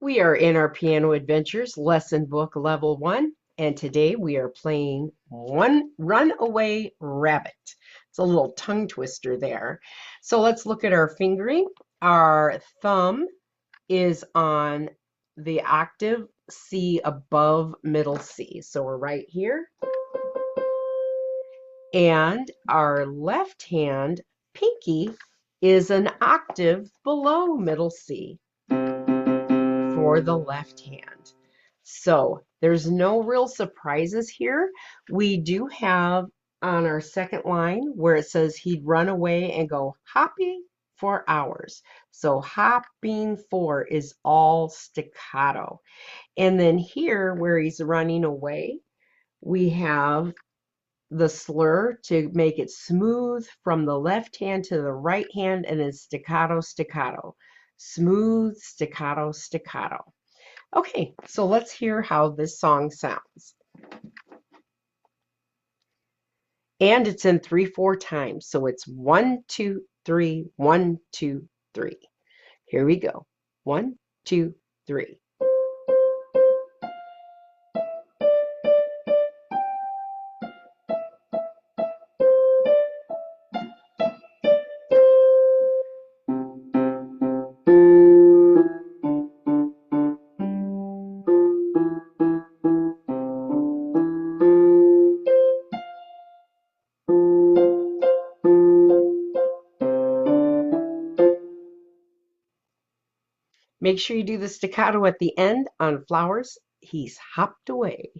We are in our Piano Adventures Lesson Book Level 1, and today we are playing one Runaway Rabbit. It's a little tongue twister there. So let's look at our fingering. Our thumb is on the octave C above middle C. So we're right here. And our left hand, pinky, is an octave below middle C for the left hand. So there's no real surprises here. We do have on our second line where it says he'd run away and go hopping for hours. So hopping for is all staccato. And then here where he's running away, we have the slur to make it smooth from the left hand to the right hand and then staccato, staccato. Smooth, staccato, staccato. Okay, so let's hear how this song sounds. And it's in 3/4 times. So it's 1, 2, 3, 1, 2, 3. Here we go. 1, 2, 3. Make sure you do the staccato at the end on flowers. He's hopped away.